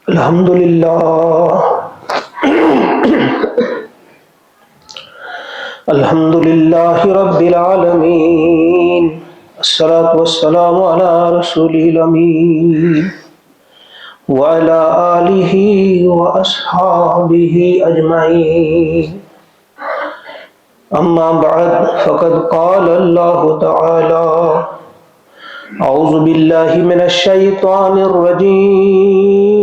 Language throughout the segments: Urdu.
الحمد لله الحمد لله رب العالمين الصلاة والسلام على رسوله الأمين وعلى آله وأصحابه أجمعين أما بعد فقد قال الله تعالى أعوذ بالله من الشيطان الرجيم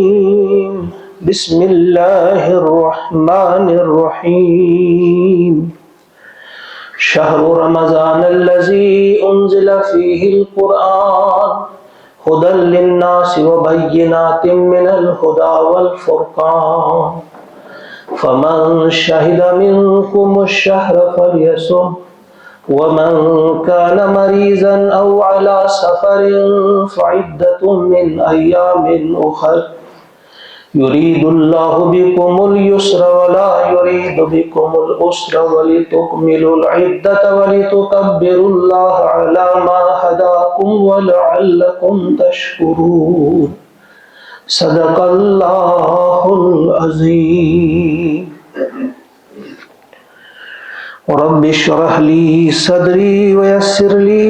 بسم الله الرحمن الرحيم شهر رمضان الذي أنزل فيه القرآن هدى للناس وبينات من الهدى والفرقان فمن شهد منكم الشهر فليصم ومن كان مريضا أو على سفر فعدة من أيام أخر يريد الله بكم اليسر ولا يريد بكم العسر ولتكملوا العدة ولتكبروا الله على ما هداكم ولعلكم تشكرون صدق الله العظيم رب اشرح لي صدري ويسر لي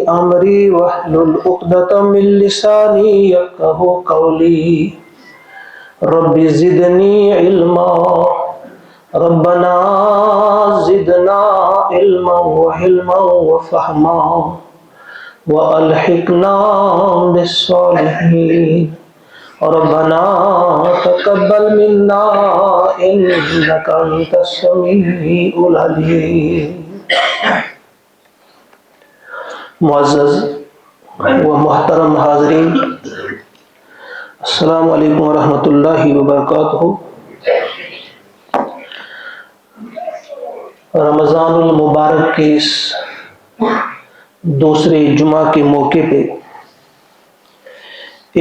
امري واحلل عقدة من لساني يفقهوا قولي رب زدني علما ربنا زدنا علما وحلما وفهما والحقنا بالصالحين ربنا تقبل منا انك انت السميع العليم. معزز و محترم حاضرین، السلام علیکم ورحمۃ اللہ وبرکاتہ. رمضان المبارک کے اس دوسرے جمعہ کے موقع پہ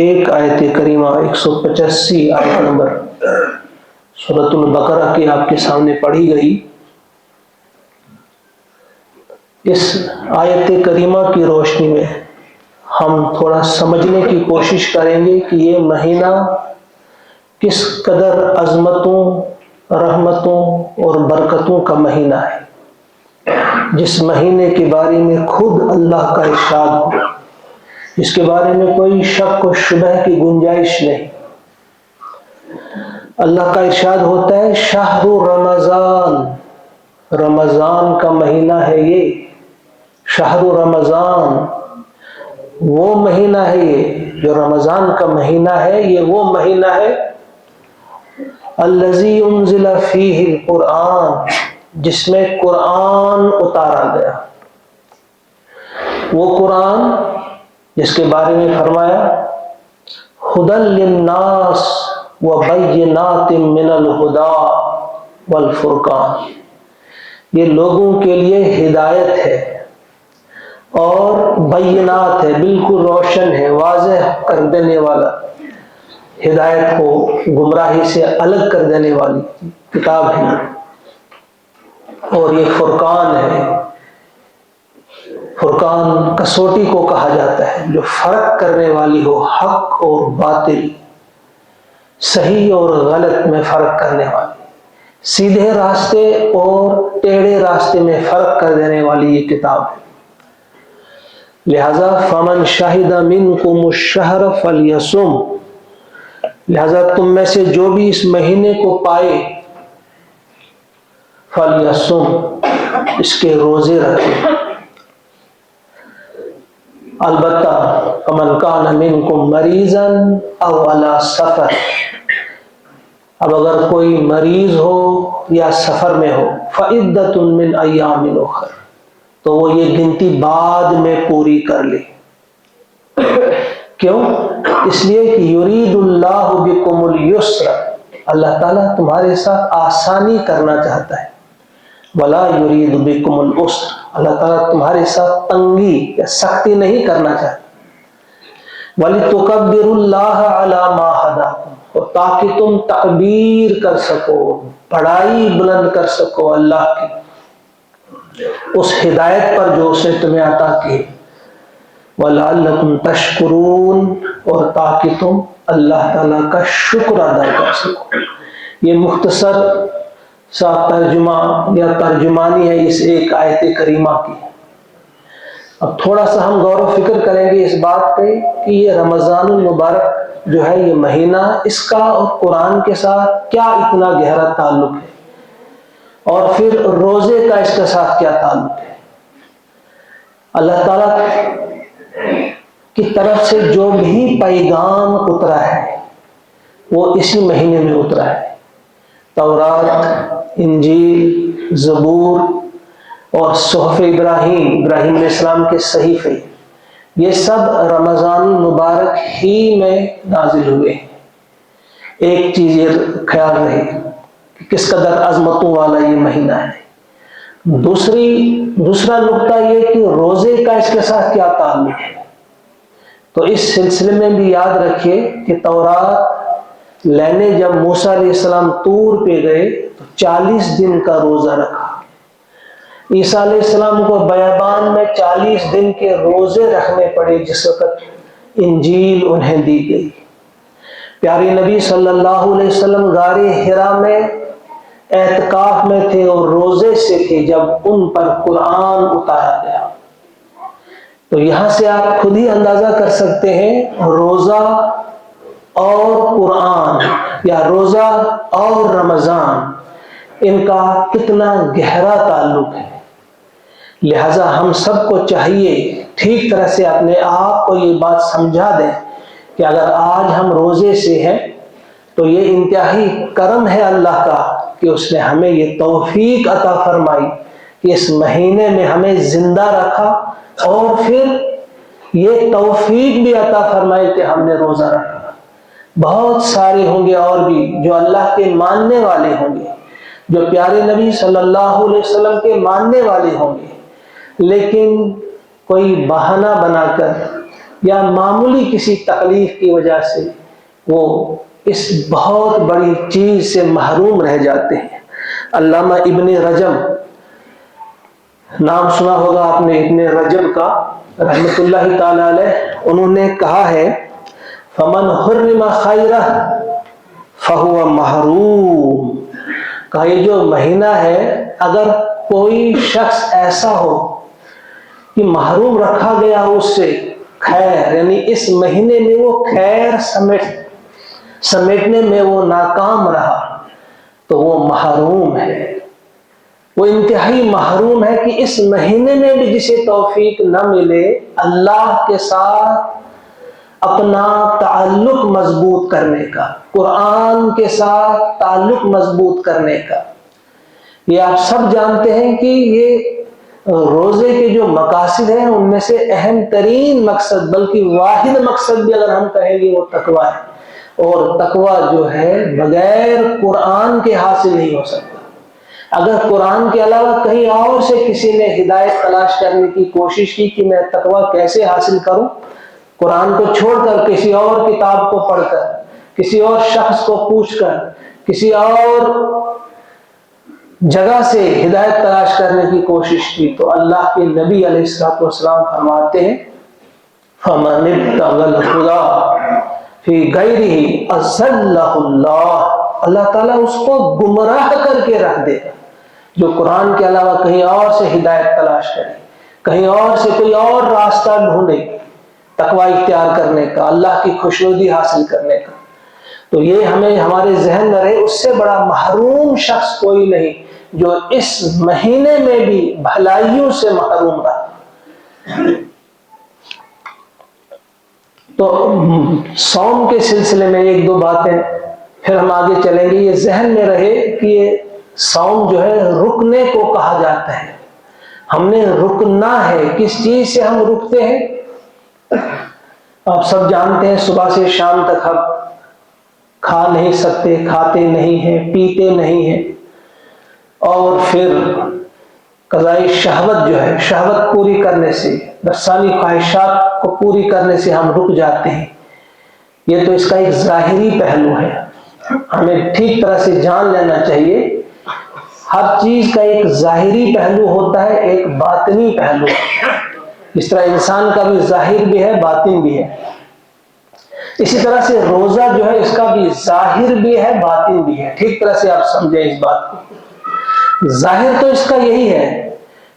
ایک آیت کریمہ 185 آیت نمبر سورۃ البقرہ کی آپ کے سامنے پڑھی گئی. اس آیت کریمہ کی روشنی میں ہم تھوڑا سمجھنے کی کوشش کریں گے کہ یہ مہینہ کس قدر عظمتوں، رحمتوں اور برکتوں کا مہینہ ہے، جس مہینے کے بارے میں خود اللہ کا ارشاد ہو، جس کے بارے میں کوئی شک و شبہ کی گنجائش نہیں. اللہ کا ارشاد ہوتا ہے شہر رمضان، رمضان کا مہینہ ہے یہ. شہر رمضان، وہ مہینہ ہے یہ جو رمضان کا مہینہ ہے. یہ وہ مہینہ ہے الذی انزل فیہ القرآن، جس میں قرآن اتارا گیا. وہ قرآن جس کے بارے میں فرمایا ہدی للناس وبینات من الہدی والفرقان، یہ لوگوں کے لیے ہدایت ہے اور بینات ہے، بالکل روشن ہے، واضح کر دینے والا، ہدایت کو گمراہی سے الگ کر دینے والی کتاب ہے. اور یہ فرقان ہے. فرقان کسوٹی کو کہا جاتا ہے جو فرق کرنے والی ہو، حق اور باطل، صحیح اور غلط میں فرق کرنے والی، سیدھے راستے اور ٹیڑھے راستے میں فرق کر دینے والی یہ کتاب ہے. لہذا فمن شہد منکم الشہر فلیصم، لہذا تم میں سے جو بھی اس مہینے کو پائے فلیصم، اس کے روزے رکھے. البتہ فمن کان منکم مریضا او علی سفر، اب اگر کوئی مریض ہو یا سفر میں ہو، فعدۃ من ایام اخر، تو وہ یہ گنتی بعد میں پوری کر لے. کیوں؟ اس لیے کہ یرید اللہ بکم اليسر، اللہ تعالیٰ تمہارے ساتھ آسانی کرنا چاہتا ہے. ولا یرید بکم العسر، اللہ تعالیٰ تمہارے ساتھ تنگی یا سختی نہیں کرنا چاہتا. وَلِتُكَبِّرُوا اللَّهَ عَلَى مَا هَدَاكُمْ، اور تاکہ تم تکبیر کر سکو، بڑائی بلند کر سکو اللہ کی اس ہدایت پر جو اس نے تمہیں عطا کی. وَلَعَلَّكُمْ تَشْكُرُونَ، اور تاکہ تم اللہ تعالیٰ کا شکر ادا کر سکو۔ یہ مختصر سا ترجمہ یا ترجمانی ہے اس ایک آیت کریمہ کی۔ اب تھوڑا سا ہم غور و فکر کریں گے اس بات پہ کہ یہ رمضان المبارک جو ہے یہ مہینہ، اس کا اور قرآن کے ساتھ کیا اتنا گہرا تعلق ہے، اور پھر روزے کا اس کے ساتھ کیا تعلق ہے۔ اللہ تعالیٰ کی طرف سے جو بھی پیغام اترا ہے وہ اسی مہینے میں اترا ہے۔ تورات، انجیل، زبور اور صحف ابراہیم علیہ السلام کے صحیفے، یہ سب رمضان المبارک ہی میں نازل ہوئے ہیں۔ ایک چیز یہ خیال رہے کہ کس قدر عظمتوں والا یہ مہینہ ہے۔ دوسرا نقطہ یہ کہ روزے کا اس کے ساتھ کیا تعلق ہے۔ تو اس سلسلے میں بھی یاد رکھیے کہ تورات لینے جب موسیٰ علیہ السلام طور پہ گئے تو 40 دن کا روزہ رکھا۔ عیسیٰ علیہ السلام کو بیابان میں 40 دن کے روزے رکھنے پڑے جس وقت انجیل انہیں دی گئی۔ پیارے نبی صلی اللہ علیہ وسلم غار حرا میں اعتکاف میں تھے اور روزے سے تھے جب ان پر قرآن اتارا گیا۔ تو یہاں سے آپ خود ہی اندازہ کر سکتے ہیں روزہ اور قرآن یا روزہ اور رمضان، ان کا کتنا گہرا تعلق ہے۔ لہذا ہم سب کو چاہیے ٹھیک طرح سے اپنے آپ کو یہ بات سمجھا دیں کہ اگر آج ہم روزے سے ہیں تو یہ انتہائی کرم ہے اللہ کا کہ اس نے ہمیں یہ توفیق عطا فرمائی کہ اس مہینے میں ہمیں زندہ رکھا، اور پھر یہ توفیق بھی عطا فرمائی کہ ہم نے روزہ رکھا۔ بہت سارے ہوں گے اور بھی جو اللہ کے ماننے والے ہوں گے، جو پیارے نبی صلی اللہ علیہ وسلم کے ماننے والے ہوں گے، لیکن کوئی بہانہ بنا کر یا معمولی کسی تکلیف کی وجہ سے وہ اس بہت بڑی چیز سے محروم رہ جاتے ہیں۔ علامہ ابن رجب، نام سنا ہوگا آپ نے ابن رجب کا رحمت اللہ تعالی علیہ، انہوں نے کہا ہے فمن حرم خیرہ فہو محروم، کہا یہ جو مہینہ ہے اگر کوئی شخص ایسا ہو کہ محروم رکھا گیا اس سے خیر، یعنی اس مہینے میں وہ خیر سمیٹنے میں وہ ناکام رہا تو وہ محروم ہے، وہ انتہائی محروم ہے کہ اس مہینے میں بھی جسے توفیق نہ ملے اللہ کے ساتھ اپنا تعلق مضبوط کرنے کا، قرآن کے ساتھ تعلق مضبوط کرنے کا۔ یہ آپ سب جانتے ہیں کہ یہ روزے کے جو مقاصد ہیں ان میں سے اہم ترین مقصد، بلکہ واحد مقصد بھی اگر ہم کہیں گے وہ تقویٰ ہے، اور تقویٰ جو ہے بغیر قرآن کے حاصل نہیں ہو سکتا۔ اگر قرآن کے علاوہ کہیں اور سے کسی نے ہدایت تلاش کرنے کی کوشش کی کہ میں تقویٰ کیسے حاصل کروں، قرآن کو چھوڑ کر کسی اور کتاب کو پڑھ کر، کسی اور شخص کو پوچھ کر، کسی اور جگہ سے ہدایت تلاش کرنے کی کوشش کی، تو اللہ کے نبی علیہ السلام فرماتے ہیں فَمَنِ ابْتَغَى الْهُدَىٰ فِي غَيْرِهِ أَضَلَّهُ اللَّهُ، اللہ تعالیٰ اس کو گمراہ کر کے رکھ دے گا جو قرآن کے علاوہ کہیں اور سے ہدایت تلاش کرے، کہیں اور سے کوئی اور راستہ ڈھونڈے تقویٰ اختیار کرنے کا، اللہ کی خوشنودی حاصل کرنے کا۔ تو یہ ہمیں ہمارے ذہن میں رہے، اس سے بڑا محروم شخص کوئی نہیں جو اس مہینے میں بھی بھلائیوں سے محروم رہا۔ تو صوم کے سلسلے میں ایک دو باتیں پھر ہم آگے چلیں گے۔ یہ ذہن میں رہے کہ یہ صوم جو ہے رکنے کو کہا جاتا ہے، ہم نے رکنا ہے۔ کس چیز سے ہم رکتے ہیں؟ آپ سب جانتے ہیں صبح سے شام تک ہم کھا نہیں سکتے، کھاتے نہیں ہیں، پیتے نہیں ہیں، اور پھر قضاء شہوت جو ہے، شہوت پوری کرنے سے، نفسانی خواہشات کو پوری کرنے سے ہم رک جاتے ہیں۔ یہ تو اس کا ایک ظاہری پہلو ہے، ہمیں ٹھیک طرح سے جان لینا چاہیے۔ ہر چیز کا ایک ظاہری پہلو ہوتا ہے، ایک باطنی پہلو۔ اس طرح انسان کا بھی ظاہر بھی ہے باطن بھی ہے، اسی طرح سے روزہ جو ہے اس کا بھی ظاہر بھی ہے باطن بھی ہے۔ ٹھیک طرح سے آپ سمجھیں اس بات کو۔ ظاہر تو اس کا یہی ہے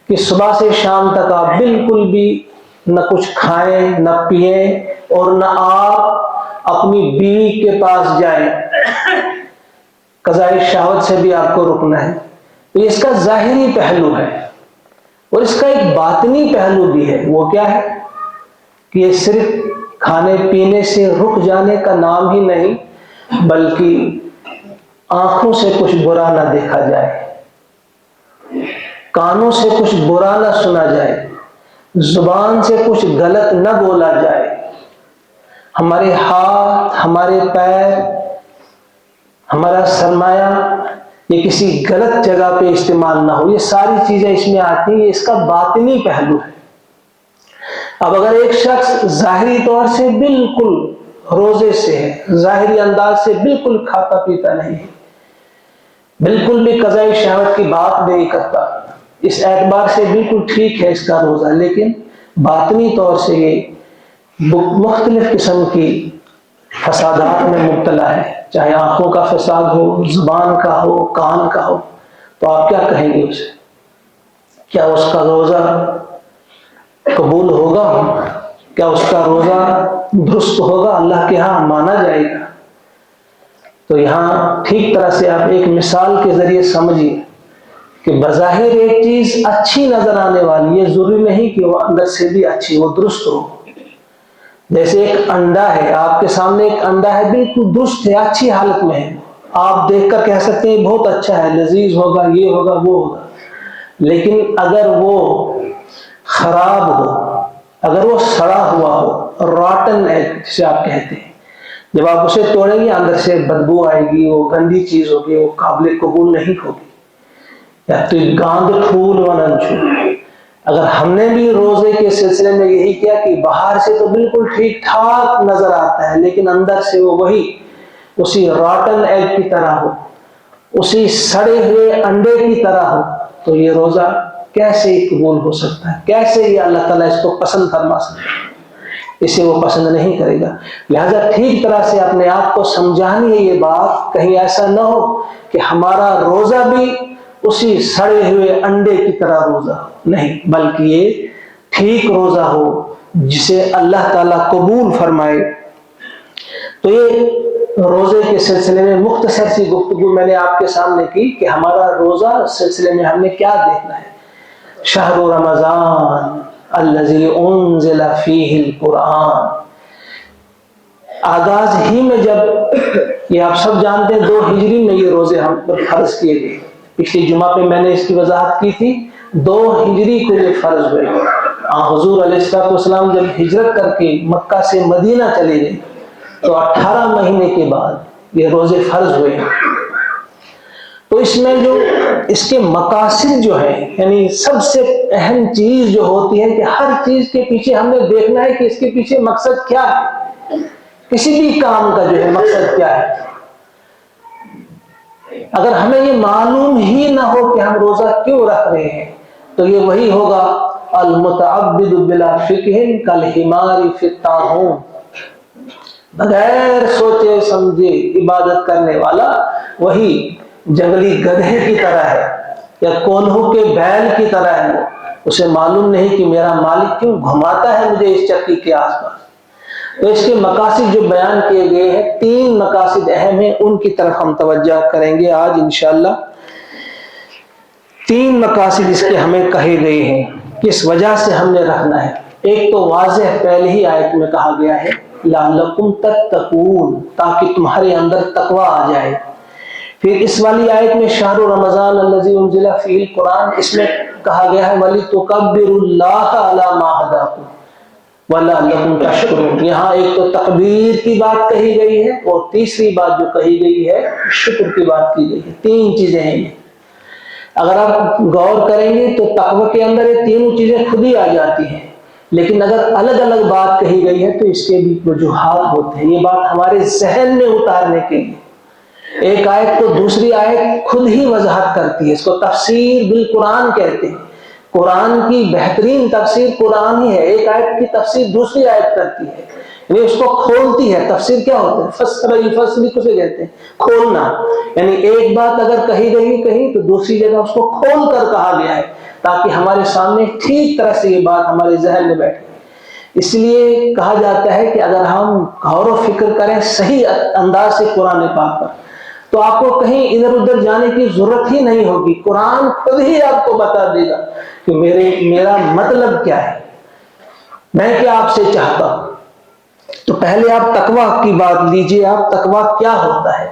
کہ صبح سے شام تک آپ بالکل بھی نہ کچھ کھائیں نہ پئیں، اور نہ آپ اپنی بیوی کے پاس جائیں، قضاء شہوت سے بھی آپ کو رکنا ہے۔ یہ اس کا ظاہری پہلو ہے، اور اس کا ایک باطنی پہلو بھی ہے۔ وہ کیا ہے کہ یہ صرف کھانے پینے سے رک جانے کا نام ہی نہیں، بلکہ آنکھوں سے کچھ برا نہ دیکھا جائے، کانوں سے کچھ برا نہ سنا جائے، زبان سے کچھ غلط نہ بولا جائے، ہمارے ہاتھ، ہمارے پیر، ہمارا سرمایہ یہ کسی غلط جگہ پہ استعمال نہ ہو۔ یہ ساری چیزیں اس میں آتی ہیں، یہ اس کا باطنی پہلو ہے۔ اب اگر ایک شخص ظاہری طور سے بالکل روزے سے ہے، ظاہری انداز سے بالکل کھاتا پیتا نہیں ہے، بالکل بھی قضاء شہوت کی بات نہیں کرتا، اس اعتبار سے بالکل ٹھیک ہے اس کا روزہ، لیکن باطنی طور سے یہ مختلف قسم کی فسادات میں مبتلا ہے، چاہے آنکھوں کا فساد ہو، زبان کا ہو، کان کا ہو، تو آپ کیا کہیں گے اسے؟ کیا اس کا روزہ قبول ہوگا؟ کیا اس کا روزہ درست ہوگا؟ اللہ کے ہاں مانا جائے گا؟ تو یہاں ٹھیک طرح سے آپ ایک مثال کے ذریعے سمجھیے کہ بظاہر ایک چیز اچھی نظر آنے والی ہے، ضروری نہیں کہ وہ اندر سے بھی اچھی، وہ درست ہو۔ جیسے ایک انڈا ہے، آپ کے سامنے ایک انڈا ہے، بالکل درست ہے، اچھی حالت میں ہے، آپ دیکھ کر کہہ سکتے ہیں بہت اچھا ہے، لذیذ ہوگا، یہ ہوگا، وہ ہوگا۔ لیکن اگر وہ خراب ہو، اگر وہ سڑا ہوا ہو، راٹن ایگ جسے آپ کہتے ہیں، جب آپ اسے توڑیں گے اندر سے بدبو آئے گی، وہ گندی چیز ہوگی، وہ قابل قبول نہیں ہوگی۔ یا تو گاند پھول وننچو، اگر ہم نے بھی روزے کے سلسلے میں یہی کیا کہ باہر سے تو بالکل ٹھیک ٹھاک نظر آتا ہے، لیکن اندر سے وہ وہی اسی راٹن ایگ کی طرح ہو، اسی سڑے ہوئے انڈے کی طرح ہو، تو یہ روزہ کیسے قبول ہو سکتا ہے؟ کیسے یہ اللہ تعالیٰ اس کو پسند فرما سکتا ہے؟ اسے وہ پسند نہیں کرے گا۔ لہذا ٹھیک طرح سے اپنے آپ کو سمجھانی ہے یہ بات، کہیں ایسا نہ ہو کہ ہمارا روزہ بھی اسی سڑے ہوئے انڈے کی طرح روزہ ہو، نہیں، بلکہ یہ ٹھیک روزہ ہو جسے اللہ تعالیٰ قبول فرمائے۔ تو یہ روزے کے سلسلے میں مختصر سی گفتگو میں نے آپ کے سامنے کی کہ ہمارا روزہ سلسلے میں ہم نے کیا دیکھنا ہے۔ شہر رمضان الذی انزل فیہ القرآن، آغاز ہی میں جب یہ آپ سب جانتے ہیں 2 ہجری میں یہ روزے ہم پر فرض کیے گئے، پچھلی جمعہ پہ میں نے اس کی وضاحت کی تھی، 2 ہجری کو یہ فرض ہوئے۔ حضور علیہ السلام جب ہجرت کر کے مکہ سے مدینہ چلے گئے تو 18 مہینے کے بعد یہ روزے فرض ہوئے۔ تو اس میں جو اس کے مقاصد جو ہیں، یعنی سب سے اہم چیز جو ہوتی ہے کہ ہر چیز کے پیچھے ہم نے دیکھنا ہے کہ اس کے پیچھے مقصد کیا ہے، کسی بھی کام کا جو ہے مقصد کیا ہے۔ اگر ہمیں یہ معلوم ہی نہ ہو کہ ہم روزہ کیوں رکھ رہے ہیں، تو یہ وہی ہوگا المتعبد بلا فقہ کالحمار فی الطاعون، بغیر سوچے سمجھے عبادت کرنے والا وہی جنگلی گدھے کی طرح ہے یا کونہو کے بیل کی طرح ہے، وہ اسے معلوم نہیں کہ میرا مالک کیوں گھماتا ہے مجھے اس چکی کے آس پاس۔ تو اس کے مقاصد جو بیان کیے گئے ہیں، 3 مقاصد اہم ہیں، ان کی طرف ہم توجہ کریں گے آج انشاءاللہ۔ 3 مقاصد اس کے ہمیں کہے گئے ہیں، کس وجہ سے ہم نے رکھنا ہے۔ ایک تو واضح پہلے ہی آیت میں کہا گیا ہے لعلکم تتقون، تاکہ تمہارے اندر تقوی آ جائے۔ پھر اس والی آیت میں شہر رمضان الذی انزل فیہ القرآن، اس میں کہا گیا ہے وَلِتُكَبِّرُوا اللَّهَ عَلَى مَا هَدَاكُمْ وَلَعَلَّكُمْ تَشْكُرُونَ۔ یہاں ایک تو تکبیر کی بات کہی گئی ہے، اور تیسری بات جو کہی گئی ہے شکر کی بات کی گئی ہے۔ 3 چیزیں ہیں یہ، اگر آپ غور کریں گے تو تقوی کے اندر یہ تینوں چیزیں خود ہی آ جاتی ہیں، لیکن اگر الگ الگ بات کہی گئی ہے تو اس کے بھی وجوہات ہوتے ہیں۔ یہ بات ہمارے ذہن میں اتارنے کے لیے ایک آیت کو دوسری آیت خود ہی وضاحت کرتی ہے، اس کو تفسیر بالقرآن کہتے ہیں۔ قرآن کی بہترین تفسیر قرآن ہی ہے. ایک آیت کی تفسیر دوسری آیت کرتی ہے، یعنی اس کو کھولتی ہے. تفسیر کیا ہوتا ہے؟ فسر کسے کہتے ہیں؟ کھولنا. یعنی ایک بات اگر کہی گئی کہیں تو دوسری جگہ اس کو کھول کر کہا گیا ہے تاکہ ہمارے سامنے ٹھیک طرح سے یہ بات ہمارے ذہن میں بیٹھے. اس لیے کہا جاتا ہے کہ اگر ہم غور و فکر کریں صحیح انداز سے قرآن پاک پر تو آپ کو کہیں ادھر ادھر جانے کی ضرورت ہی نہیں ہوگی. قرآن خود ہی آپ کو بتا دے گا کہ میرا مطلب کیا ہے، میں کیا آپ سے چاہتا ہوں. تو پہلے آپ تقویٰ کی بات لیجئے. آپ تقویٰ کیا ہوتا ہے؟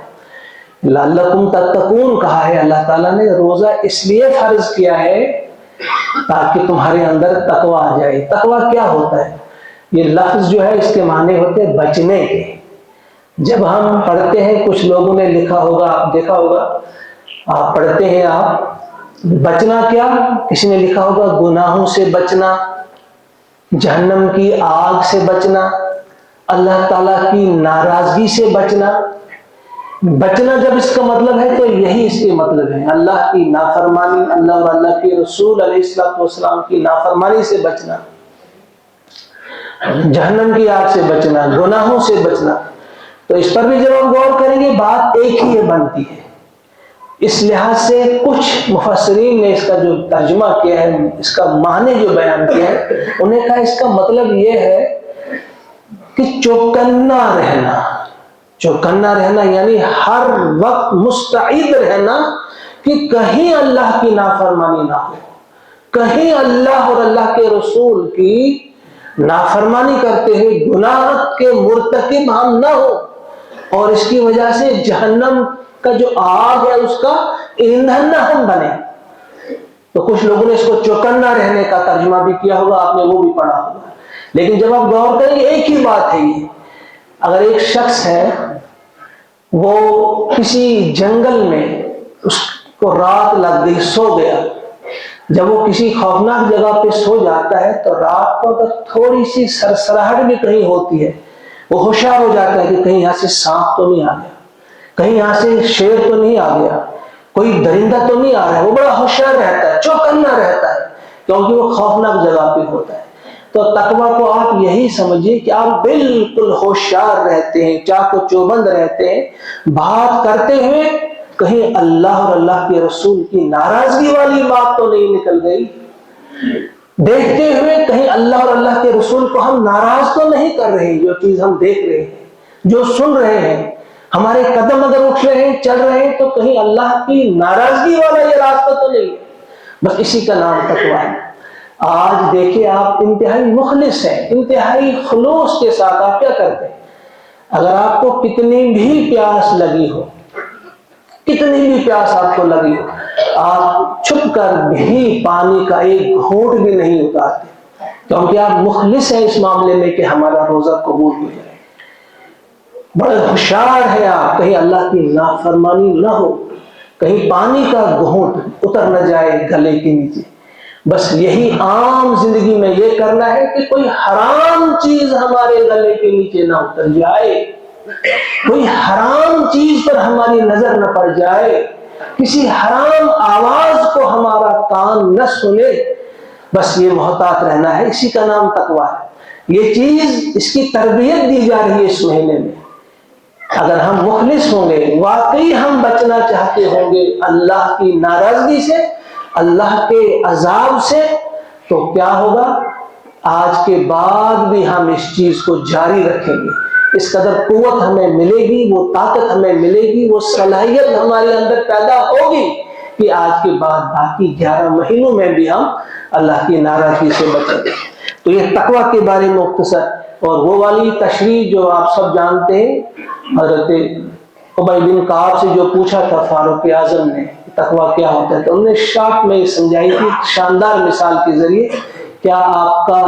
لعلکم تتقون کہا ہے اللہ تعالیٰ نے. روزہ اس لیے فرض کیا ہے تاکہ تمہارے اندر تقویٰ آ جائے. تقویٰ کیا ہوتا ہے؟ یہ لفظ جو ہے اس کے معنی ہوتے ہیں بچنے کے. جب ہم پڑھتے ہیں، کچھ لوگوں نے لکھا ہوگا، آپ دیکھا ہوگا، آپ پڑھتے ہیں، آپ بچنا کیا، کسی نے لکھا ہوگا گناہوں سے بچنا، جہنم کی آگ سے بچنا، اللہ تعالیٰ کی ناراضگی سے بچنا. بچنا جب اس کا مطلب ہے تو یہی اس کے مطلب ہے، اللہ کی نافرمانی، اللہ اور اللہ کے رسول علیہ السلام کی نافرمانی سے بچنا، جہنم کی آگ سے بچنا، گناہوں سے بچنا. تو اس پر بھی جب ہم غور کریں گے بات ایک ہی بنتی ہے. اس لحاظ سے کچھ مفسرین نے اس کا جو ترجمہ کیا ہے، اس کا معنی جو بیان کیا ہے، انہیں کہا اس کا مطلب یہ ہے کہ چوکنا رہنا. چوکنا رہنا یعنی ہر وقت مستعد رہنا کہ کہیں اللہ کی نافرمانی نہ ہو، کہیں اللہ اور اللہ کے رسول کی نافرمانی کرتے ہوئے گناہ کے مرتکب ہم نہ ہو اور اس کی وجہ سے جہنم کا جو آگ ہے اس کا ایندھن نہ ہم بنے. تو کچھ لوگوں نے اس کو چوکنا رہنے کا ترجمہ بھی کیا ہوگا، آپ نے وہ بھی پڑھا ہوگا. لیکن جب آپ غور کریں گے ایک ہی بات ہے یہ. اگر ایک شخص ہے وہ کسی جنگل میں، اس کو رات لگ گئی، سو گیا. جب وہ کسی خوفناک جگہ پہ سو جاتا ہے تو رات کو اگر تھوڑی سی سرسراہٹ بھی کہیں ہوتی ہے وہ ہوشیار ہو جاتا ہے کہ کہیں یہاں سے سانپ تو نہیں آ گیا، کہیں یہاں سے شیر تو نہیں آ گیا، کوئی درندہ تو نہیں آ رہا ہے. وہ بڑا ہوشیار رہتا ہے، چوکنا رہتا ہے کیونکہ وہ خوفناک جگہ پہ ہوتا ہے. تو تقویٰ کو آپ یہی سمجھیے کہ آپ بالکل ہوشیار رہتے ہیں، چاق و چوبند رہتے ہیں، بات کرتے ہوئے کہیں اللہ اور اللہ کے رسول کی ناراضگی والی بات تو نہیں نکل گئی، دیکھتے ہوئے کہیں اللہ اور اللہ کے رسول کو ہم ناراض تو نہیں کر رہے. جو چیز ہم دیکھ رہے ہیں، جو سن رہے ہیں، ہمارے قدم اگر اٹھ رہے ہیں، چل رہے ہیں، تو کہیں اللہ کی ناراضگی والا یہ راستہ تو نہیں. بس اسی کا نام تقویٰ ہے. آج دیکھیں آپ انتہائی مخلص ہیں، انتہائی خلوص کے ساتھ آپ کیا کرتے ہیں؟ اگر آپ کو کتنی بھی پیاس لگی ہو، کتنی بھی پیاس آپ کو لگی ہو، آپ چھپ کر بھی پانی کا ایک گھونٹ بھی نہیں اتارتے کیونکہ آپ مخلص ہیں اس معاملے میں کہ ہمارا روزہ قبول ہو جائے. بڑے ہوشیار ہیں آپ، کہیں اللہ کی نافرمانی نہ ہو، کہیں پانی کا گھونٹ اتر نہ جائے گلے کے نیچے. بس یہی عام زندگی میں یہ کرنا ہے کہ کوئی حرام چیز ہمارے گلے کے نیچے نہ اتر جائے، کوئی حرام چیز پر ہماری نظر نہ پڑ جائے، کسی حرام آواز کو ہمارا کان نہ سنے. بس یہ محتاط رہنا ہے، اسی کا نام تقویٰ ہے. یہ چیز، اس کی تربیت دی جا رہی ہے اس مہینے میں. اگر ہم مخلص ہوں گے، واقعی ہم بچنا چاہتے ہوں گے اللہ کی ناراضگی سے، اللہ کے عذاب سے، تو کیا ہوگا؟ آج کے بعد بھی ہم اس چیز کو جاری رکھیں گے. اس قدر قوت ہمیں ملے گی، وہ طاقت ہمیں ملے گی، وہ صلاحیت ہمارے اندر پیدا ہوگی کہ آج کے بعد باقی 11 مہینوں میں بھی ہم اللہ کی ناراضگی سے بچیں گے. تو یہ تقویٰ کے بارے میں مختصر، اور وہ والی تشریح جو آپ سب جانتے ہیں، حضرت ابی بن کعب سے جو پوچھا تھا فاروق اعظم نے تقویٰ کیا ہوتا ہے، تو انہوں نے شارٹ میں سمجھائی تھی شاندار مثال کے ذریعے. کیا آپ کا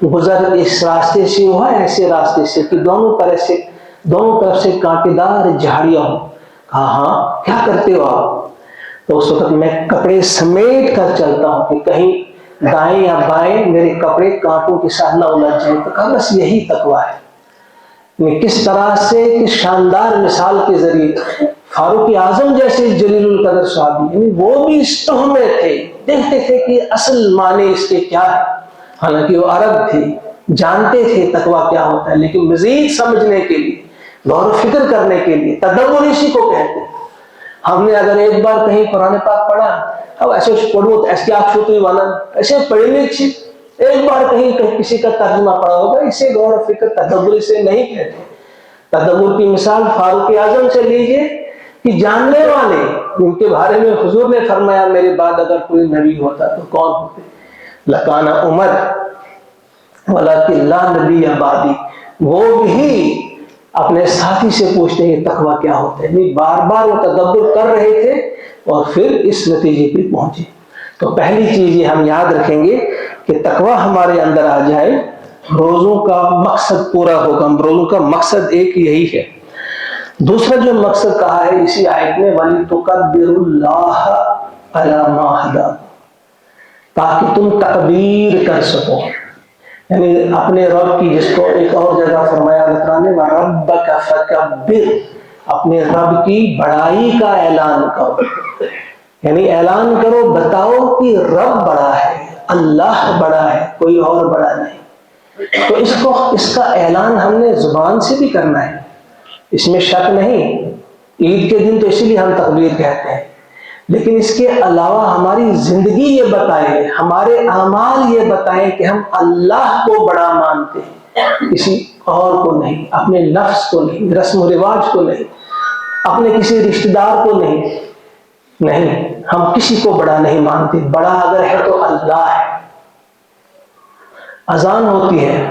گزر اس راستے سے ہوا ہے، ایسے راستے سے کہ دونوں طرف سے کانٹے دار جھاڑیاں ہوں؟ کہا ہاں. کیا کرتے ہو آپ؟ تو اس وقت میں کپڑے سمیٹ کر چلتا ہوں کہ کہیں دائیں یا بائیں میرے کپڑے کانٹوں کے ساتھ نہ الجھ جائیں. تو کہا بس یہی تقویٰ ہے. کس طرح سے کس شاندار مثال کے ذریعے فاروق اعظم جیسے جلیل القدر صحابی، یعنی وہ بھی اس تہمے تھے دیکھتے تھے کہ اصل معنی اس کے کیا ہے. حالانکہ وہ عرب تھے، جانتے تھے تقویٰ کیا ہوتا ہے، لیکن مزید سمجھنے کے لیے، غور و فکر کرنے کے لیے، تدبر اسی کو کہتے ہیں. ہم نے اگر ایک بار کہیں قرآن پاک پڑھا، اب ایسے پڑھو ایسے آپ چھوٹی والا ایسے پڑھنے کی، ایک بار کہیں کسی کا ترجمہ پڑھا ہوگا، اسے غور و فکر تدبر سے نہیں کہتے. تدبر کی مثال فاروق اعظم سے لیجئے کہ جاننے والے ان کے بارے میں حضور نے فرمایا میرے بعد اگر کوئی نبی ہوتا تو کون ہوتے؟ لکان عمر ولکن لا نبی بعدی. وہ بھی اپنے ساتھی سے پوچھتے ہیں تقویٰ کیا ہوتا ہے. بار بار وہ تدبر کر رہے تھے اور پھر اس نتیجے پہ پہنچے. تو پہلی چیز یہ ہم یاد رکھیں گے کہ تقویٰ ہمارے اندر آ جائے، روزوں کا مقصد پورا ہوگا. روزوں کا مقصد ایک یہی ہے. دوسرا جو مقصد کہا ہے اسی آیت میں وَلِتُكَبِّرُوا اللَّهَ عَلَى مَا هَدَاكُمْ، تاکہ تم تکبیر کر سکو، یعنی اپنے رب کی، جس کو ایک اور جگہ فرمایا اللہ تعالیٰ نے وَرَبَّكَ فَكَبِّرْ، اپنے رب کی بڑائی کا اعلان کرو. یعنی اعلان کرو، بتاؤ کہ رب بڑا ہے، اللہ بڑا ہے، کوئی اور بڑا نہیں. تو اس کا اعلان ہم نے زبان سے بھی کرنا ہے، اس میں شک نہیں. عید کے دن تو اسی لیے ہم تکبیر کہتے ہیں، لیکن اس کے علاوہ ہماری زندگی یہ بتائے، ہمارے اعمال یہ بتائیں کہ ہم اللہ کو بڑا مانتے ہیں، کسی اور کو نہیں، اپنے نفس کو نہیں، رسم و رواج کو نہیں، اپنے کسی رشتہ دار کو نہیں، ہم کسی کو بڑا نہیں مانتے. بڑا اگر ہے تو اللہ ہے. اذان ہوتی ہے،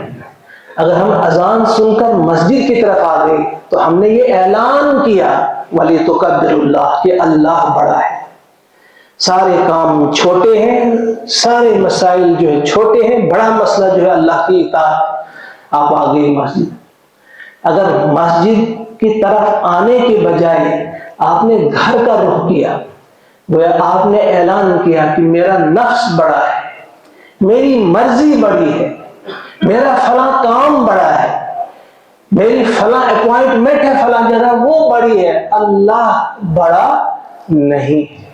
اگر ہم اذان سن کر مسجد کی طرف آ گئے تو ہم نے یہ اعلان کیا وَلِتُكَبِّرُوا اللَّهَ کہ اللہ بڑا ہے. سارے کام چھوٹے ہیں، سارے مسائل جو ہے چھوٹے ہیں، بڑا مسئلہ جو ہے اللہ کی اطاعت. آپ آ گئے مسجد، اگر مسجد کی طرف آنے کے بجائے آپ نے گھر کا رخ کیا، گویا آپ نے اعلان کیا کہ میرا نفس بڑا ہے، میری مرضی بڑی ہے، میرا فلاں کام بڑا ہے، میری فلاں اپوائنٹمنٹ ہے فلاں جگہ وہ بڑی ہے، اللہ بڑا نہیں ہے.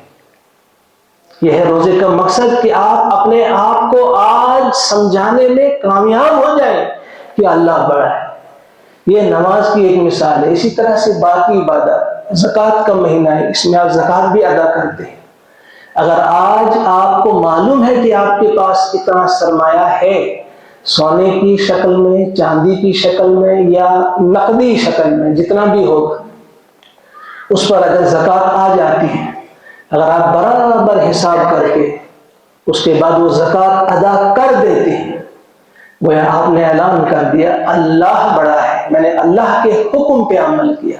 یہ ہے روزے کا مقصد کہ آپ اپنے آپ کو آج سمجھانے میں کامیاب ہو جائیں کہ اللہ بڑا ہے. یہ نماز کی ایک مثال ہے. اسی طرح سے باقی عبادت، زکوٰۃ کا مہینہ ہے، اس میں آپ زکوٰۃ بھی ادا کرتے ہیں. اگر آج آپ کو معلوم ہے کہ آپ کے پاس اتنا سرمایہ ہے، سونے کی شکل میں، چاندی کی شکل میں یا نقدی شکل میں، جتنا بھی ہوگا، اس پر اگر زکوٰۃ آ جاتی ہے، اگر آپ برابر حساب کر کے اس کے بعد وہ زکوٰۃ ادا کر دیتے ہیں، گویا آپ نے اعلان کر دیا اللہ بڑا ہے، میں نے اللہ کے حکم پہ عمل کیا.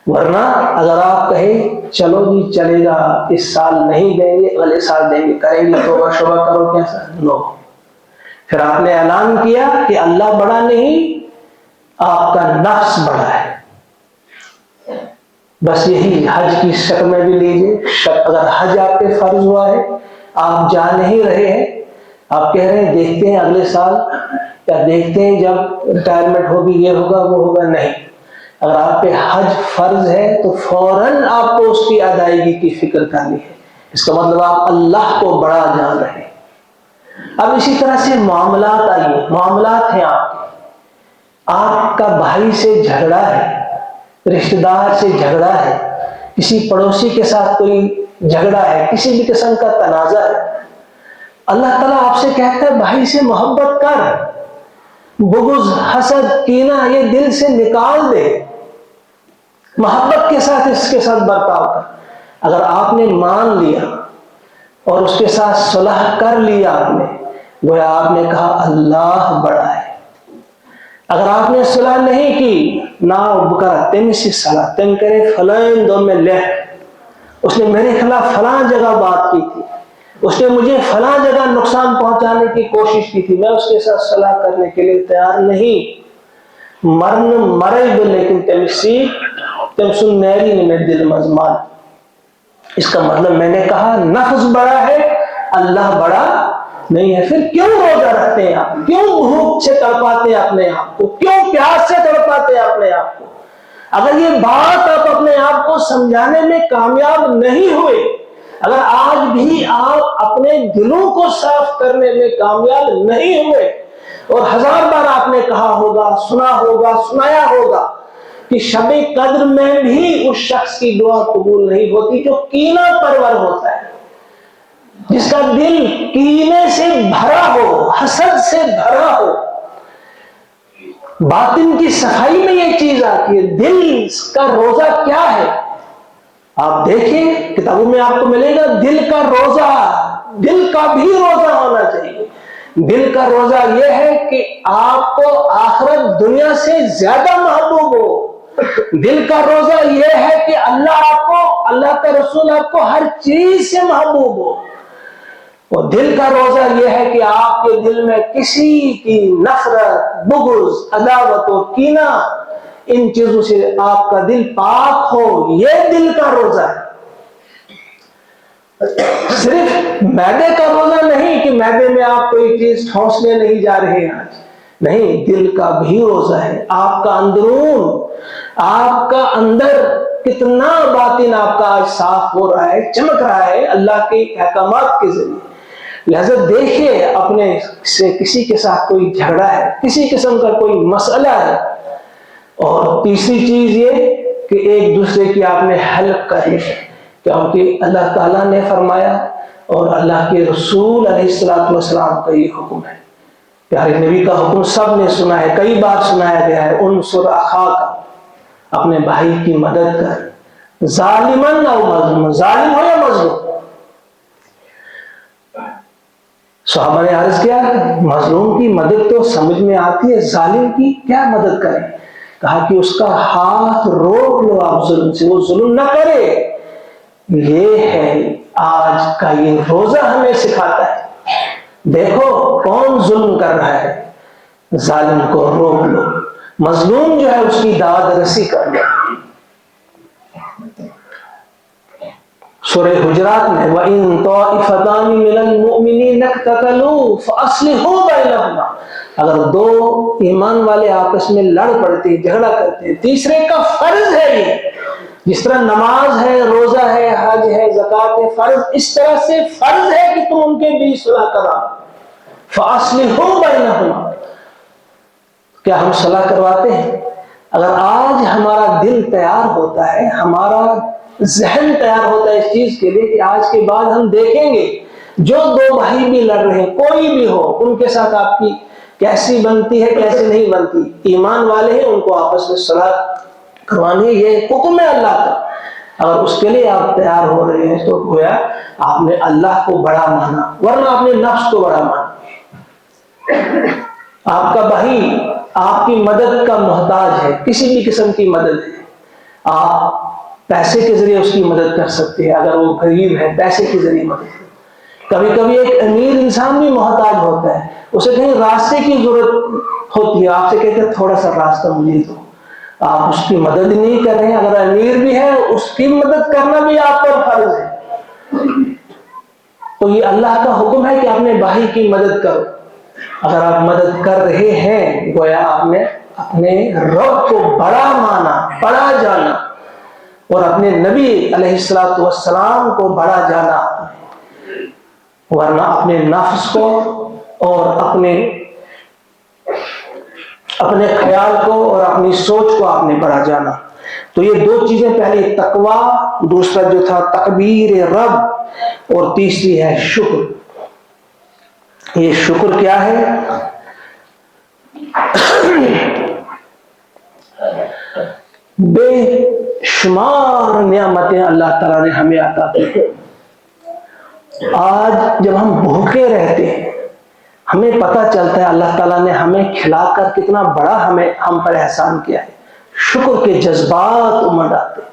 ورنہ اگر آپ کہیں چلو جی چلے گا، اس سال نہیں دیں گے، اگلے سال دیں گے، کریں گے، توبہ شبہ کرو، کیسا نو. پھر آپ نے اعلان کیا کہ اللہ بڑا نہیں، آپ کا نفس بڑا ہے. بس یہی حج کی شکل میں بھی لیجیے. اگر حج آپ پہ فرض ہوا ہے، آپ جا نہیں رہے ہیں، آپ کہہ رہے ہیں دیکھتے ہیں اگلے سال، یا دیکھتے ہیں جب ریٹائرمنٹ ہوگی یہ ہوگا وہ ہوگا، نہیں. اگر آپ پہ حج فرض ہے تو فوراً آپ کو اس کی ادائیگی کی فکر کرنی ہے. اس کا مطلب آپ اللہ کو بڑا جان رہے ہیں. اب اسی طرح سے معاملات آئیے. معاملات ہیں آپ کا بھائی سے جھگڑا ہے، رشتہ دار سے جھگڑا ہے، کسی پڑوسی کے ساتھ کوئی جھگڑا ہے، کسی بھی قسم کا تنازع ہے. اللہ تعالیٰ آپ سے کہتا ہے بھائی سے محبت کر، بغض، حسد، کینہ یہ دل سے نکال دے، محبت کے ساتھ اس کے ساتھ برتاؤ کر. اگر آپ نے مان لیا اور اس کے ساتھ صلح کر لیا، آپ نے گویا آپ نے کہا اللہ بڑا ہے. اگر آپ نے صلح نہیں کی، نا بکرا تم سے صلح تم کرے فلان دو میں لے، اس نے میرے خلاف فلاں جگہ بات کی تھی، اس نے مجھے فلاں جگہ نقصان پہنچانے کی کوشش کی تھی، میں اس کے ساتھ صلح کرنے کے لیے تیار نہیں. مرن مرے بھی لیکن تم سن میری نے میں دل مزمان. اس کا مطلب میں نے کہا نفس بڑا ہے، اللہ بڑا نہیں ہے. پھر کیوں روزہ رکھتے ہیں آپ؟ کیوں بھوک سے تڑپاتے ہیں اپنے آپ کو؟ کیوں پیاس سے تڑپاتے ہیں اپنے آپ کو؟ اگر یہ بات آپ اپنے آپ کو سمجھانے میں کامیاب نہیں ہوئے اگر آج بھی آپ اپنے دلوں کو صاف کرنے میں کامیاب نہیں ہوئے، اور 1000 بار آپ نے کہا ہوگا، سنا ہوگا، سنایا ہوگا کہ شب قدر میں بھی اس شخص کی دعا قبول نہیں ہوتی جو کینہ پرور ہوتا ہے، جس کا دل کینے سے بھرا ہو، حسد سے بھرا ہو۔ باطن کی صفائی میں یہ چیز آتی ہے۔ دل کا روزہ کیا ہے؟ آپ دیکھیں کتابوں میں آپ کو ملے گا دل کا روزہ، دل کا بھی روزہ ہونا چاہیے۔ دل کا روزہ یہ ہے کہ آپ کو آخرت دنیا سے زیادہ محبوب ہو۔ دل کا روزہ یہ ہے کہ اللہ کا رسول آپ کو ہر چیز سے محبوب ہو۔ اور دل کا روزہ یہ ہے کہ آپ کے دل میں کسی کی نفرت، بغض، عداوت و کینہ، ان چیزوں سے آپ کا دل پاک ہو۔ یہ دل کا روزہ ہے۔ صرف معدے کا روزہ نہیں کہ معدے میں آپ کوئی چیز ٹھونسنے نہیں جا رہے ہیں آج، نہیں، دل کا بھی روزہ ہے۔ آپ کا اندرون، آپ کا اندر کتنا باطن آپ کا آج صاف ہو رہا ہے، چمک رہا ہے اللہ کے احکامات کے ذریعے۔ لہذا دیکھیے اپنے سے کسی کے ساتھ کوئی جھگڑا ہے، کسی قسم کا کوئی مسئلہ ہے، اور تیسری چیز یہ کہ ایک دوسرے کی آپ نے ہیلپ کر لی، کیونکہ اللہ تعالیٰ نے فرمایا اور اللہ کے رسول علیہ السلام کا یہ حکم ہے۔ پیارے نبی کا حکم سب نے سنا ہے، کئی بار سنایا گیا ہے، انصر اخاک، اپنے بھائی کی مدد کر، ظالمن او مظلوم، ظالم ہو یا مظلوم۔ صحابہ نے عرض کیا مظلوم کی مدد تو سمجھ میں آتی ہے، ظالم کی کیا مدد کریں؟ کہا کہ اس کا ہاتھ روک لو آپ ظلم سے، وہ ظلم نہ کرے۔ یہ ہے آج کا یہ روزہ ہمیں سکھاتا ہے۔ دیکھو کون ظلم کر رہا ہے، ظالم کو روک لو، مظلوم جو ہے اس کی داد رسی کر لو۔ سورہ حجرات میں وَإِن طَائِفَتَانِ مِنَ الْمُؤْمِنِينَ اقْتَتَلُوا فَأَصْلِحُوا بَيْنَهُمَا، اگر دو ایمان والے آپس میں لڑ پڑتے، جھگڑا کرتے، تیسرے کا فرض ہے یہ، جس طرح نماز ہے، روزہ ہے، حج ہے، زکوٰۃ ہے، فرض، اس طرح سے فرض ہے کہ تم ان کے بیچ صلح کراؤ۔ فَأَصْلِحُوا بَيْنَهُمَا، کیا ہم صلح کرواتے ہیں؟ اگر آج ہمارا دل تیار ہوتا ہے، ہمارا ذہن تیار ہوتا ہے اس چیز کے لیے کہ آج کے بعد ہم دیکھیں گے جو دو بھائی بھی لڑ رہے ہیں، کوئی بھی ہو، ان کے ساتھ آپ کی کیسی بنتی ہے، کیسی نہیں بنتی، ایمان والے ہیں، ان کو آپس میں صلح کروانی ہے، یہ حکم ہے اللہ کا۔ اگر اس کے لیے آپ تیار ہو رہے ہیں تو گویا آپ نے اللہ کو بڑا مانا، ورنہ آپ نے نفس کو بڑا مانا۔ آپ کا بھائی آپ کی مدد کا محتاج ہے، کسی بھی قسم کی مدد ہے، آپ پیسے کے ذریعے اس کی مدد کر سکتے ہیں، اگر وہ غریب ہے پیسے کے ذریعے مدد کریں۔ کبھی کبھی ایک امیر انسان بھی محتاج ہوتا ہے، اسے کہیں راستے کی ضرورت ہوتی ہے، آپ سے کہتے ہیں تھوڑا سا راستہ مجھے دو، آپ اس کی مدد نہیں کر رہے ہیں۔ اگر امیر بھی ہے اس کی مدد کرنا بھی آپ پر فرض ہے۔ تو یہ اللہ کا حکم ہے کہ اپنے بھائی کی مدد کرو۔ اگر آپ مدد کر رہے ہیں گویا آپ نے اپنے رب کو بڑا مانا، بڑا جانا، اور اپنے نبی علیہ السلام کو بڑا جانا، ورنہ اپنے نفس کو اور اپنے خیال کو اور اپنی سوچ کو آپ نے بڑا جانا۔ تو یہ دو چیزیں، پہلے تقوی، دوسرا جو تھا تکبیر رب، اور تیسری ہے شکر۔ یہ شکر کیا ہے؟ بے شمار نعمتیں اللہ تعالیٰ نے ہمیں عطا کی۔ آج جب ہم بھوکے رہتے ہیں ہمیں پتہ چلتا ہے اللہ تعالیٰ نے ہمیں کھلا کر کتنا بڑا ہم پر احسان کیا ہے۔ شکر کے جذبات امڑ آتے ہیں،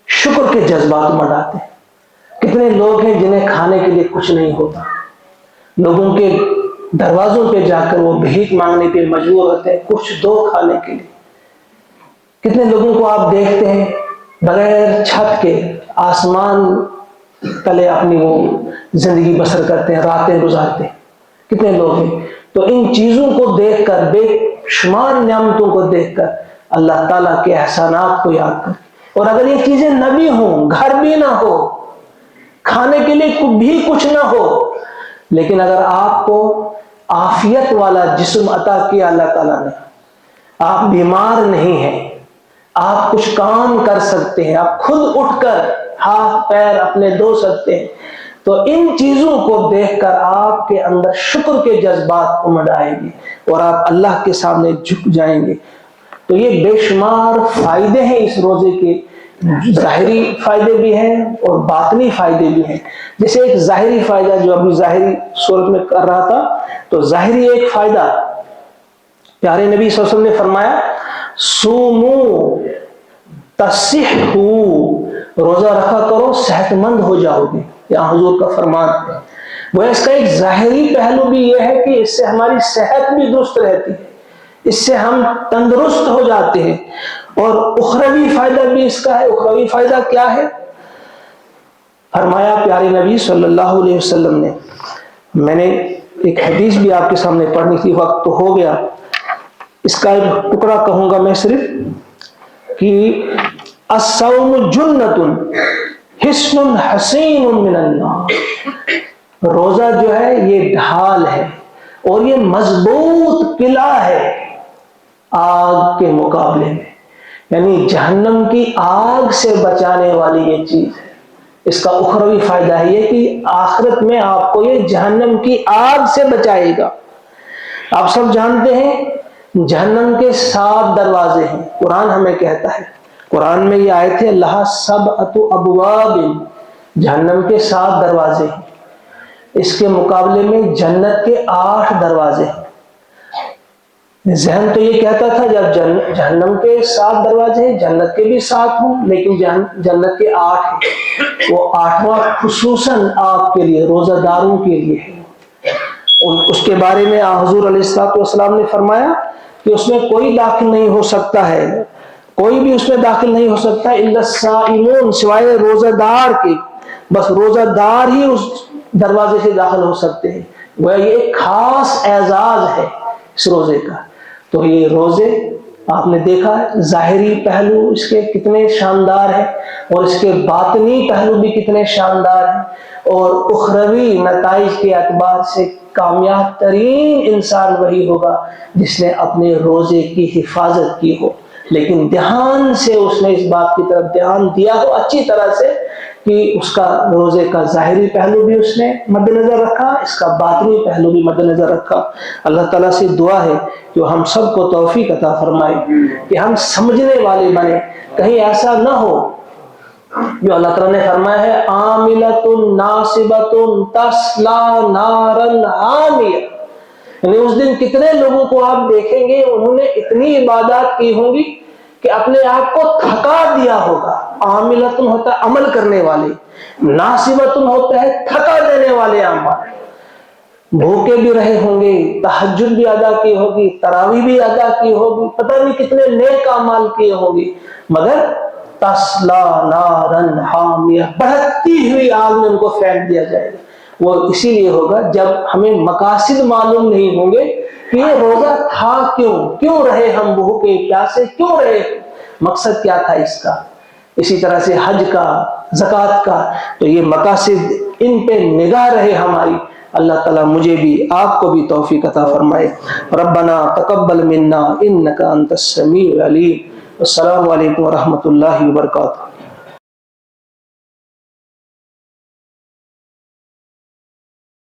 شکر کے جذبات امڑ آتے ہیں۔ کتنے لوگ ہیں جنہیں کھانے کے لیے کچھ نہیں ہوتا، لوگوں کے دروازوں پہ جا کر وہ بھیک مانگنے پہ مجبور ہوتے ہیں کچھ دو کھانے کے لیے۔ کتنے لوگوں کو آپ دیکھتے ہیں بغیر چھت کے آسمان تلے اپنی وہ زندگی بسر کرتے ہیں، راتیں گزارتے ہیں، کتنے لوگ ہیں۔ تو ان چیزوں کو دیکھ کر، بے شمار نعمتوں کو دیکھ کر اللہ تعالیٰ کے احسانات کو یاد کر، اور اگر یہ چیزیں نہ بھی ہوں، گھر بھی نہ ہو، کھانے کے لیے بھی کچھ نہ ہو، لیکن اگر آپ کو عافیت والا جسم عطا کیا اللہ تعالیٰ نے، آپ بیمار نہیں ہیں، آپ کچھ کام کر سکتے ہیں، آپ خود اٹھ کر ہاتھ پیر اپنے دھو سکتے ہیں، تو ان چیزوں کو دیکھ کر آپ کے اندر شکر کے جذبات امڑ آئے گی اور آپ اللہ کے سامنے جھک جائیں گے۔ تو یہ بے شمار فائدے ہیں اس روزے کے، ظاہری فائدے بھی ہیں اور باطنی فائدے بھی ہیں۔ جیسے ایک ظاہری فائدہ جو ابھی ظاہری صورت میں کر رہا تھا، تو ظاہری ایک فائدہ پیارے نبی صلی اللہ علیہ وسلم نے فرمایا سومو تصحو، روزہ رکھا کرو صحت مند ہو جاؤ گے، یہاں حضور کا فرمان ہے۔ وہ اس کا ایک ظاہری پہلو بھی یہ ہے کہ اس سے ہماری صحت بھی درست رہتی ہے، اس سے ہم تندرست ہو جاتے ہیں، اور اخروی فائدہ بھی اس کا ہے۔ اخروی فائدہ کیا ہے؟ فرمایا پیارے نبی صلی اللہ علیہ وسلم نے، میں نے ایک حدیث بھی آپ کے سامنے پڑھنے کی، وقت تو ہو گیا، اس کا ایک ٹکڑا کہوں گا میں صرف، کہ الصوم جنۃ حصن حصین من النار، روزہ جو ہے یہ ڈھال ہے اور یہ مضبوط قلعہ ہے آگ کے مقابلے میں، یعنی جہنم کی آگ سے بچانے والی یہ چیز ہے۔ اس کا اخروی فائدہ ہے یہ کہ آخرت میں آپ کو یہ جہنم کی آگ سے بچائے گا۔ آپ سب جانتے ہیں جہنم کے 7 دروازے ہیں، قرآن ہمیں کہتا ہے، قرآن میں یہ آیت ہے لہا سبعۃ ابواب، جہنم کے 7 دروازے ہیں، اس کے مقابلے میں جنت کے 8 دروازے ہیں۔ ذہن تو یہ کہتا تھا جب جہنم کے 7 دروازے ہیں، جنت کے بھی 7 ہوں، لیکن جنت کے 8 ہیں، وہ 8واں خصوصاً آپ کے لیے، روزہ داروں کے لیے ہے۔ اس کے بارے میں حضور علیہ السلام نے فرمایا کہ اس میں کوئی داخل نہیں ہو سکتا ہے، کوئی بھی اس میں داخل نہیں ہو سکتا الا الصائمون، سوائے روزہ دار کے، بس روزہ دار ہی اس دروازے سے داخل ہو سکتے ہیں۔ وہ یہ ایک خاص اعزاز ہے اس روزے کا۔ تو یہ روزے آپ نے دیکھا ہے ظاہری پہلو اس کے کتنے شاندار ہیں، اور اس کے باطنی پہلو بھی کتنے شاندار ہیں، اور اخروی نتائج کے اعتبار سے کامیاب ترین انسان وہی ہوگا جس نے اپنے روزے کی حفاظت کی ہو، لیکن دھیان سے اس نے اس بات کی طرف دھیان دیا ہو اچھی طرح سے کہ اس کا روزے کا ظاہری پہلو بھی اس نے مد نظر رکھا، اس کا باطنی پہلو بھی مد نظر رکھا۔ اللہ تعالیٰ سے دعا ہے کہ ہم سب کو توفیق عطا فرمائے کہ ہم سمجھنے والے بنے، کہیں ایسا نہ ہو جو اللہ تعالیٰ نے فرمایا ہے عاملۃ ناصبۃ تصلی نارا حامیہ، یعنی اس دن کتنے لوگوں کو آپ دیکھیں گے انہوں نے اتنی عبادات کی ہوں گی کہ اپنے آپ کو تھکا دیا ہوگا۔ عاملۃ ہوتا ہے عمل کرنے والے، ناصبۃ ہوتا ہے تھکا دینے والے اعمال، بھوکے بھی رہے ہوں گے، تہجد بھی ادا کی ہوگی، تراویح بھی ادا کی ہوگی، پتہ نہیں کتنے نیک اعمال کیے ہوں گے، مگر تسلا نارن حامیہ، بڑھتی ہوئی آگ میں ان کو پھینک دیا جائے گا۔ وہ اسی لیے ہوگا جب ہمیں مقاصد معلوم نہیں ہوں گے کہ یہ روزہ تھا کیوں رہے ہم بھوکے پیاسے، کیوں رہے، مقصد کیا تھا اس کا۔ اسی طرح سے حج کا، زکوٰۃ کا، تو یہ مقاصد ان پہ نگاہ رہے ہماری۔ اللہ تعالیٰ مجھے بھی آپ کو بھی توفیق عطا فرمائے۔ ربنا تقبل منا انک انت السمیع العلیم۔ السلام علیکم ورحمۃ اللہ وبرکاتہ۔